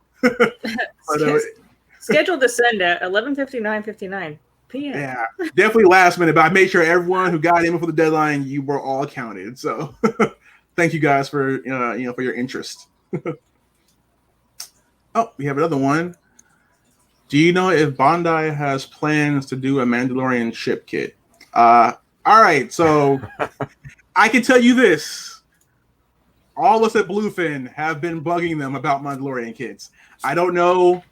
B: Scheduled to send at 11:59 p.m.
A: Yeah, definitely last minute, but I made sure everyone who got in before the deadline, you were all counted. So thank you guys for for your interest. Oh, we have another one. Do you know if Bandai has plans to do a Mandalorian ship kit? All right, so I can tell you this. All of us at Bluefin have been bugging them about Mandalorian kits. I don't know,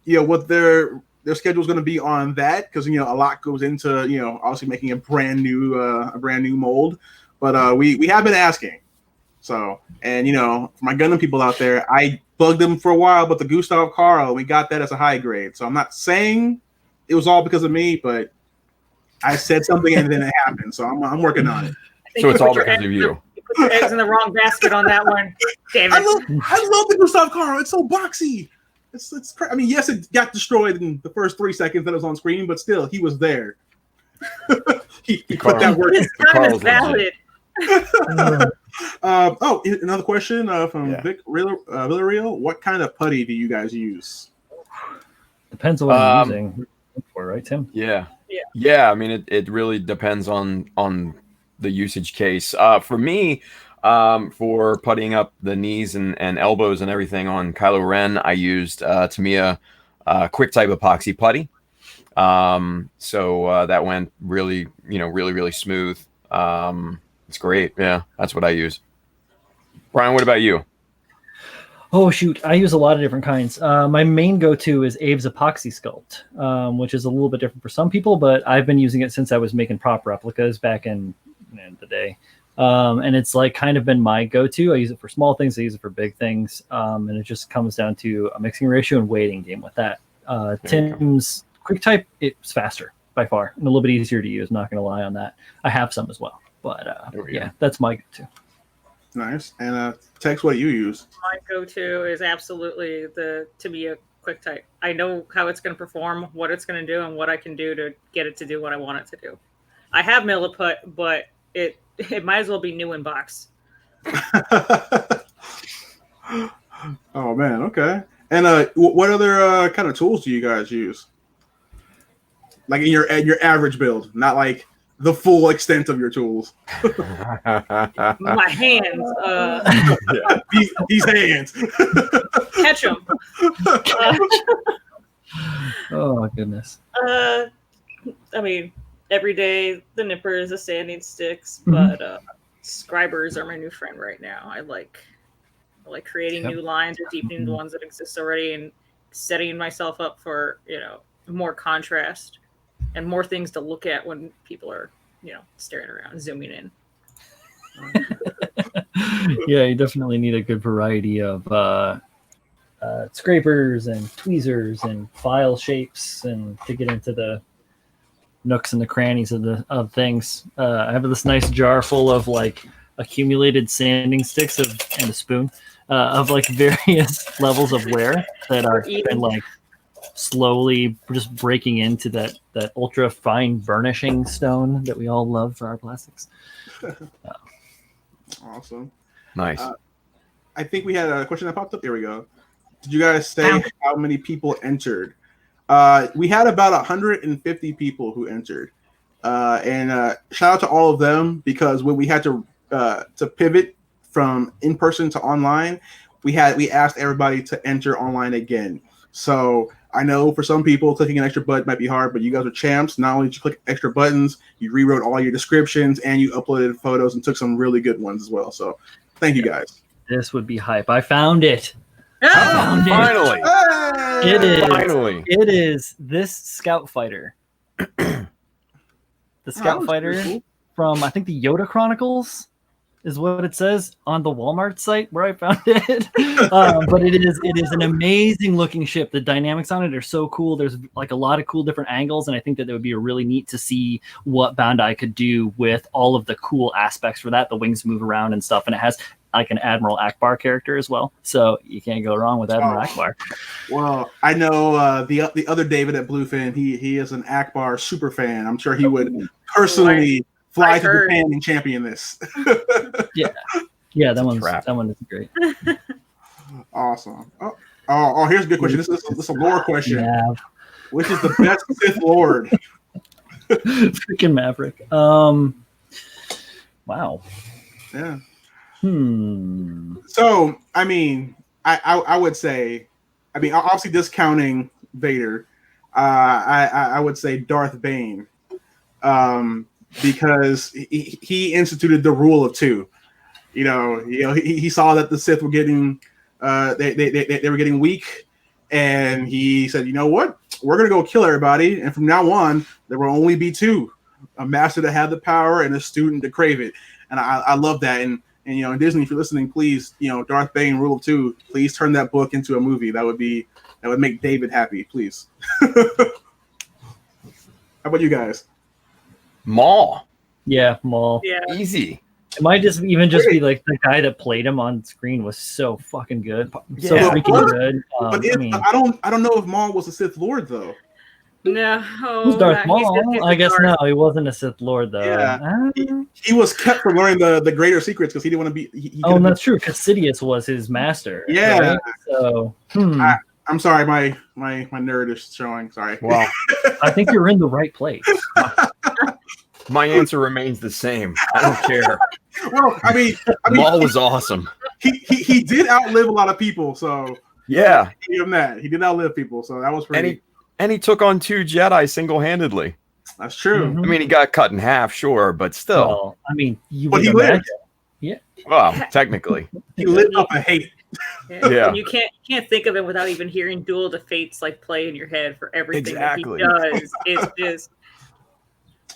A: what their schedule is going to be on that, because a lot goes into obviously making a brand new mold. But we have been asking. So, and for my Gundam people out there, I bugged them for a while, but the Gustav Karl, we got that as a high grade. So I'm not saying it was all because of me, but I said something and then it happened. So I'm working on it.
D: So it's all because of you.
B: You put your eggs in the wrong basket on that one. Damn it.
A: I love the Gustav Karl. It's so boxy. It's I mean, yes, it got destroyed in the first 3 seconds that it was on screen, but still, he was there. he put that work.
B: His time is valid.
A: Another question from Vic Villarreal. What kind of putty do you guys use?
C: Depends on what you're using. For, right, Tim?
D: Yeah. I mean, it really depends on the usage case. For me, for puttying up the knees and elbows and everything on Kylo Ren, I used Tamiya quick type epoxy putty. So that went really, really smooth. It's great. Yeah, that's what I use. Brian, what about you?
C: Oh, shoot. I use a lot of different kinds. My main go-to is Abe's Epoxy Sculpt, which is a little bit different for some people, but I've been using it since I was making prop replicas back in the day. And it's like kind of been my go-to. I use it for small things. I use it for big things. And it just comes down to a mixing ratio and weighting game with that. Tim's QuickType, it's faster by far and a little bit easier to use. Not going to lie on that. I have some as well. But that's my go-to.
A: Nice. And Tex, what do you use?
B: My go-to is absolutely the Tamiya QuickType. I know how it's going to perform, what it's going to do, and what I can do to get it to do what I want it to do. I have Milliput, but it might as well be new in box.
A: Oh man, okay. And what other kind of tools do you guys use? Like in your average build, not like the full extent of your tools.
B: My hands.
A: These hands.
B: Catch them.
C: Oh my goodness.
B: I mean, every day the nippers, the sanding sticks, but scribers are my new friend right now. I like creating new lines or deepening the ones that exist already and setting myself up for more contrast and more things to look at when people are staring around, zooming in.
C: Yeah, you definitely need a good variety of scrapers and tweezers and file shapes and to get into the nooks and the crannies of things. I have this nice jar full of like accumulated sanding sticks and a spoon of like various levels of wear that are been like slowly just breaking into that ultra fine burnishing stone that we all love for our plastics.
A: Awesome.
D: Nice.
A: I think we had a question that popped up. There we go. Did you guys say how many people entered? We had about 150 people who entered. And shout out to all of them, because when we had to pivot from in person to online, we asked everybody to enter online again. So I know for some people clicking an extra button might be hard, but you guys are champs. Not only did you click extra buttons, you rewrote all your descriptions and you uploaded photos and took some really good ones as well. So thank you guys.
C: This would be hype. I found it.
D: Finally.
A: Hey!
C: It is.
D: Finally.
C: It is this Scout Fighter. The Scout Fighter
A: cool.
C: from, I think, the Yoda Chronicles is what it says on the Walmart site where I found it. But it is an amazing looking ship. The dynamics on it are so cool. There's like a lot of cool different angles, and I think that it would be really neat to see what Bandai could do with all of the cool aspects for that. The wings move around and stuff, and it has like an Admiral Akbar character as well. So you can't go wrong with Admiral Akbar.
A: Well, I know the other David at Bluefin, he is an Akbar super fan. I'm sure he would personally fly to Japan and champion this.
C: Yeah, that one is great.
A: Awesome. Oh, here's a good question. This is a lore question.
C: Yeah.
A: Which is the best Sith Lord?
C: Freaking Maverick. Wow.
A: Yeah.
C: So,
A: I mean, I would say, I mean, obviously discounting Vader, I would say Darth Bane, because he instituted the rule of two. You know, he saw that the Sith were getting, they were getting weak, and he said, you know what, we're gonna go kill everybody, and from now on, there will only be two: a master to have the power and a student to crave it. And I love that. And you know, Disney, if you're listening, please, you know, Darth Bane, Rule of Two, please turn that book into a movie. That would make David happy, please. How about you guys?
D: Maul.
C: yeah, Maul.
B: Yeah.
D: Easy.
C: It might just be like the guy that played him on screen was so fucking good, so
D: Yeah.
C: freaking good.
A: But
C: I mean,
A: I don't know if Maul was a Sith Lord though.
B: No.
C: who's Darth Maul? I guess no, he wasn't a Sith Lord though.
A: Yeah. He was kept from learning the greater secrets because he didn't want to be.
C: That's true. Because Sidious was his master.
A: Yeah.
C: Right? So
A: I'm sorry, my nerd is showing. Sorry.
D: Well,
C: I think you're in the right place.
D: my answer remains the same. I don't care.
A: Well, I mean,
D: Maul was awesome.
A: He did outlive a lot of people, so
D: Yeah.
A: give him that. He did outlive people, so that was pretty.
D: And he took on 2 Jedi single-handedly.
A: That's true.
C: Mhm.
D: I mean, he got cut in half, sure, but still.
C: Well, I mean,
A: But he lived.
D: Well, technically.
A: He lived up a hate.
D: Yeah.
B: And you can't think of it without even hearing Duel to Fates like play in your head for everything
D: Exactly.
B: that he does. It's just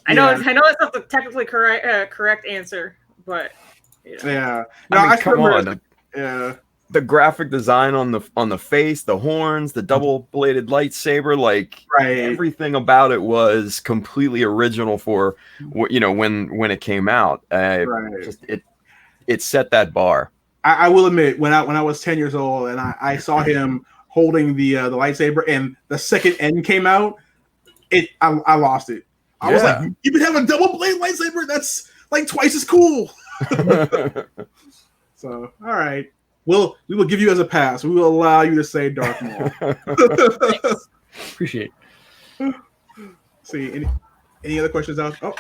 B: I know it's not the technically correct answer, but you know.
A: Yeah.
D: I mean, come
A: remember-
D: on.
A: Yeah.
D: The graphic design on the face, the horns, the double-bladed lightsaber, like
A: Right.
D: everything about it was completely original for when it came out.
A: Right.
D: Just it set that bar.
A: I will admit, when I was 10 years old and I saw him holding the lightsaber and the second end came out, I lost it. I was like, you can have a double blade lightsaber? That's like twice as cool. So, all right. We will give you as a pass. We will allow you to say Darth Maul.
C: Appreciate it.
A: See, any other questions out? From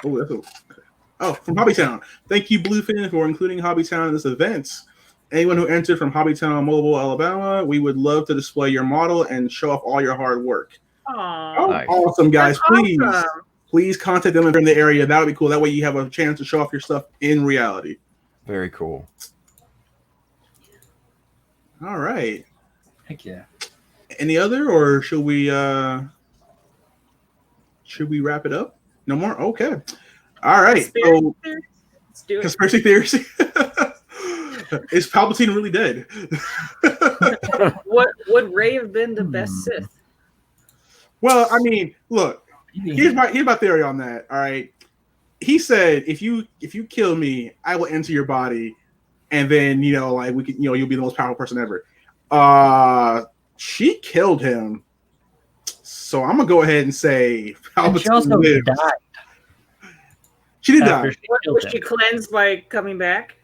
A: Hobbytown. Thank you, Bluefin, for including Hobbytown in this event. Anyone who entered from Hobbytown, Mobile, Alabama, we would love to display your model and show off all your hard work.
B: Aw.
D: Nice.
A: Awesome, guys.
B: That's awesome.
A: Please contact them if they're in the area. That would be cool. That way you have a chance to show off your stuff in reality.
D: Very cool.
A: All right.
C: Heck yeah.
A: Any other, or should we wrap it up? No more? Okay. All right. So,
B: Let's do it.
A: conspiracy theories. Is Palpatine really dead?
B: What would Rey have been the best Sith?
A: Well, I mean, look, here's my theory on that. All right. he said, if you kill me, I will enter your body, and then like we can, you'll be the most powerful person ever. She killed him, so I'm gonna go ahead and say
C: And she also
A: lives.
C: died.
A: She did
C: after
A: die.
C: she killed
B: Was
C: him.
B: she cleansed by coming back?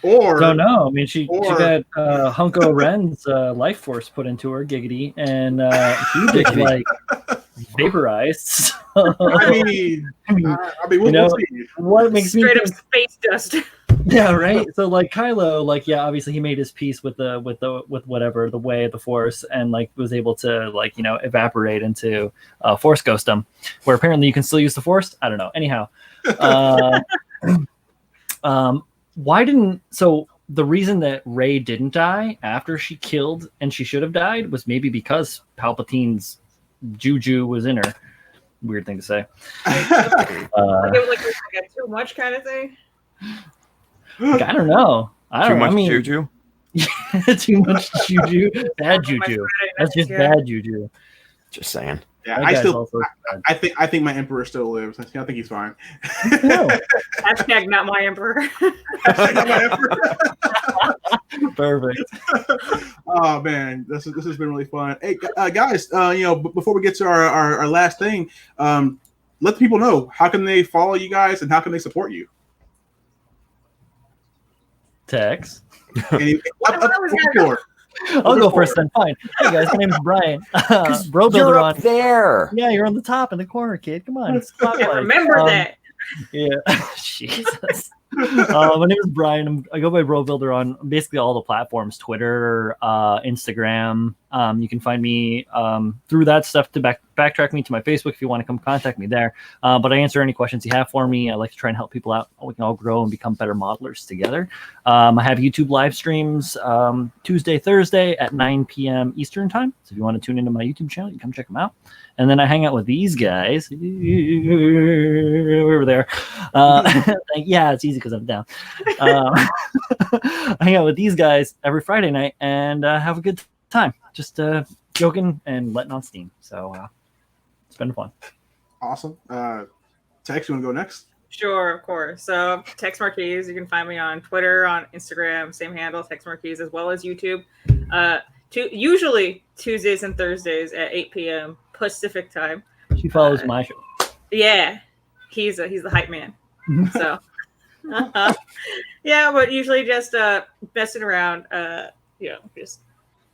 A: Or
C: Don't know. I mean, she
A: or-
C: got Hunko Ren's life force put into her, giggity, and he just like vaporized. So,
A: I mean, we'll see.
C: what makes me
B: Straight up
C: think?
B: space dust.
C: Yeah, right. So like Kylo, like obviously he made his peace with whatever the way of the Force, and like was able to evaporate into Force Ghostum, where apparently you can still use the Force. I don't know. Anyhow, why didn't the reason that Rey didn't die after she killed and she should have died was maybe because Palpatine's juju was in her. Weird thing to say.
B: It was like a too much kind of thing.
C: I don't know.
D: Too much juju.
C: Too much juju. Bad juju. That's just bad juju.
D: Just saying.
A: Yeah, I think my emperor still lives. I think he's fine.
B: Hashtag not my emperor.
C: Perfect.
A: Oh man, this has been really fun. Hey guys, before we get to our last thing, let the people know, how can they follow you guys and how can they support you?
C: Tex.
A: I'll
C: go first then. Fine. Hey guys, my name is Brian. Bro
D: You're
C: Builder
D: up
C: on
D: there.
C: Yeah, you're on the top in the corner, kid. Come on. It's
B: Remember that.
C: Yeah. Jesus. My name is Brian. I go by Bro Builder on basically all the platforms: Twitter, Instagram. You can find me through that stuff to backtrack me to my Facebook if you want to come contact me there. But I answer any questions you have for me. I like to try and help people out. We can all grow and become better modelers together. I have YouTube live streams Tuesday, Thursday at 9 p.m. Eastern time. So if you want to tune into my YouTube channel, you can come check them out. And then I hang out with these guys over there. Yeah, it's easy because I'm down. I hang out with these guys every Friday night and have a good time. Just joking and letting on steam. So it's been fun.
A: Awesome. Tex, you want to go next?
B: Sure, of course. So Tex Marquez, you can find me on Twitter, on Instagram, same handle, Tex Marquez, as well as YouTube. Usually Tuesdays and Thursdays at 8 p.m. Pacific time.
C: She follows my show.
B: Yeah, he's the hype man. So yeah, but usually just messing around, just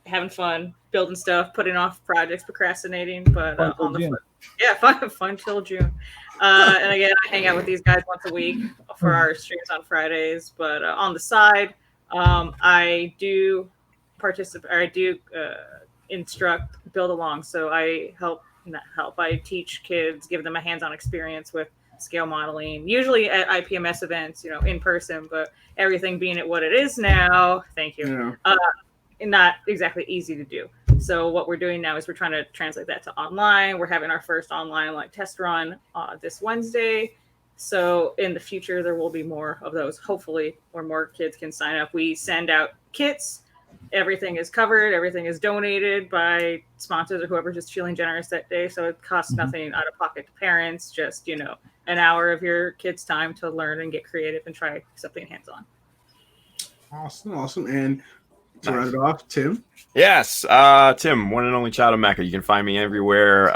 B: having fun, building stuff, putting off projects, procrastinating, but on the foot. Yeah, fun till June. And again, I hang out with these guys once a week for our streams on Fridays. But on the side, I do participate. Or I do instruct, build along. So I I teach kids, give them a hands-on experience with scale modeling. Usually at IPMS events, in person. But everything being at what it is now, thank you.
A: Yeah.
B: Not exactly easy to do. So what we're doing now is we're trying to translate that to online. We're having our first online test run this Wednesday. So in the future, there will be more of those, hopefully, where more kids can sign up. We send out kits. Everything is covered. Everything is donated by sponsors or whoever's just feeling generous that day. So it costs nothing out of pocket to parents, just, an hour of your kid's time to learn and get creative and try something hands-on.
A: Awesome. And to round it off, Tim?
D: Yes, Tim, one and only child of Mecca. You can find me everywhere.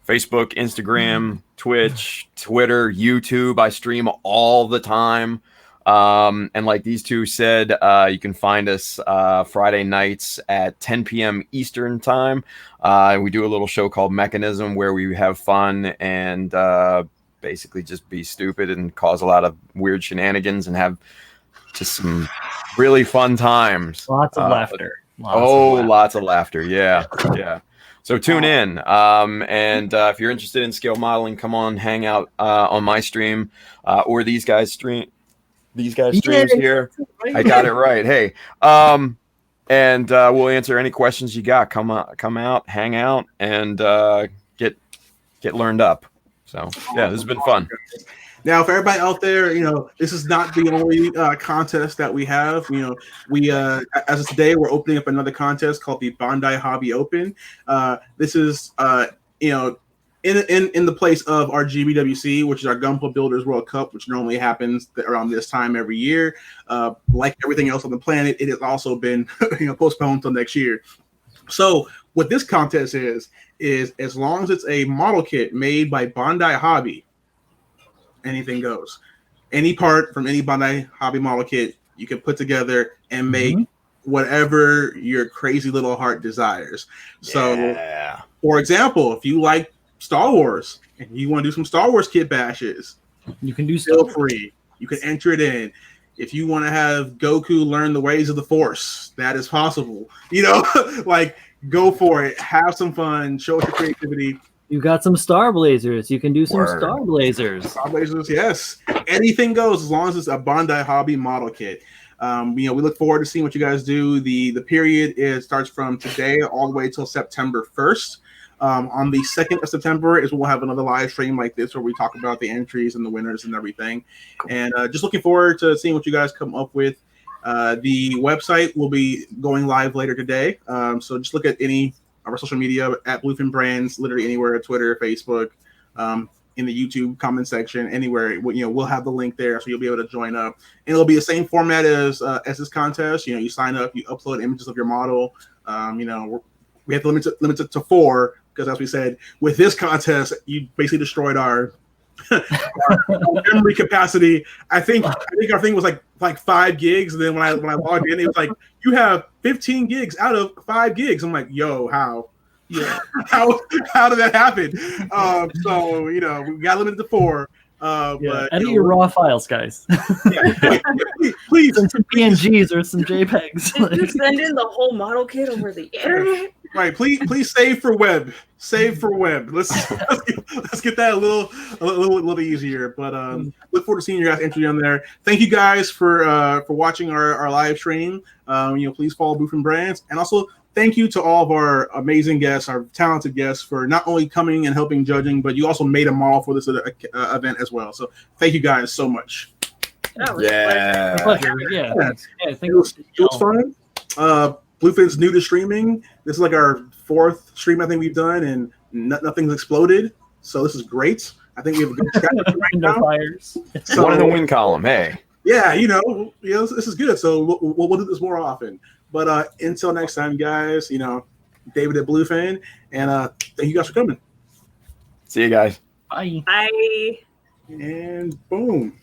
D: Facebook, Instagram, Twitch, Twitter, YouTube. I stream all the time. And like these two said, you can find us Friday nights at 10 p.m. Eastern time. We do a little show called Mechanism where we have fun and basically just be stupid and cause a lot of weird shenanigans and have just some really fun times.
C: Lots of laughter.
D: Lots of laughter. Yeah. So tune in. And if you're interested in scale modeling, come on, hang out on my stream or these guys' streams here. I got it right. Hey. And we'll answer any questions you got. Come out, hang out, and get learned up. So yeah, this has been fun.
A: Now, for everybody out there, this is not the only contest that we have. We as of today, we're opening up another contest called the Bandai Hobby Open. This is, in the place of our GBWC, which is our Gunpla Builders World Cup, which normally happens around this time every year. Like everything else on the planet, it has also been postponed until next year. So what this contest is as long as it's a model kit made by Bandai Hobby, anything goes. Any part from any Bandai Hobby model kit you can put together and make whatever your crazy little heart desires. So, for example, if you like Star Wars and you want to do some Star Wars kit bashes,
C: you can do
A: feel free. You can enter it in. If you want to have Goku learn the ways of the Force, that is possible. Like, go for it. Have some fun. Show us your creativity.
C: You got some Star Blazers. You can do some Star Blazers.
A: Star Blazers, yes. Anything goes as long as it's a Bandai Hobby model kit. We look forward to seeing what you guys do. The period starts from today all the way till September 1st. On the 2nd of September is when we'll have another live stream like this where we talk about the entries and the winners and everything. And just looking forward to seeing what you guys come up with. The website will be going live later today. So just look at any of our social media at Bluefin Brands, literally anywhere, Twitter, Facebook, in the YouTube comment section, anywhere. We'll have the link there, so you'll be able to join up. And it'll be the same format as this contest. You sign up, you upload images of your model. We have to limit it to 4 because, as we said, with this contest, you basically destroyed our memory capacity. I think our thing was like 5 gigs. And then when I logged in, it was like, you have 15 gigs out of 5 gigs. I'm like, yo, how? Yeah, how did that happen? So we got limited to 4. But
C: edit your raw files, guys.
A: Please,
C: some PNGs or some JPEGs.
B: Did you send in the whole model kit over the internet?
A: Right, please save for web. Save for web. Let's get that a little easier. But look forward to seeing your guys' entry on there. Thank you guys for watching our live stream. Please follow Bluefin Brands, and also thank you to all of our amazing guests, our talented guests, for not only coming and helping judging, but you also made a model for this event as well. So thank you guys so much.
C: Yeah.
A: It was fun. Bluefin's new to streaming. This is like our 4th stream I think we've done, and nothing's exploded. So this is great. I think we have a good strategy right now.
C: Fires.
D: So, one in the win column. Hey.
A: Yeah, this is good. So we'll do this more often. But until next time, guys, David at Bluefin, and thank you guys for coming.
D: See you guys.
C: Bye.
B: Bye.
A: And boom.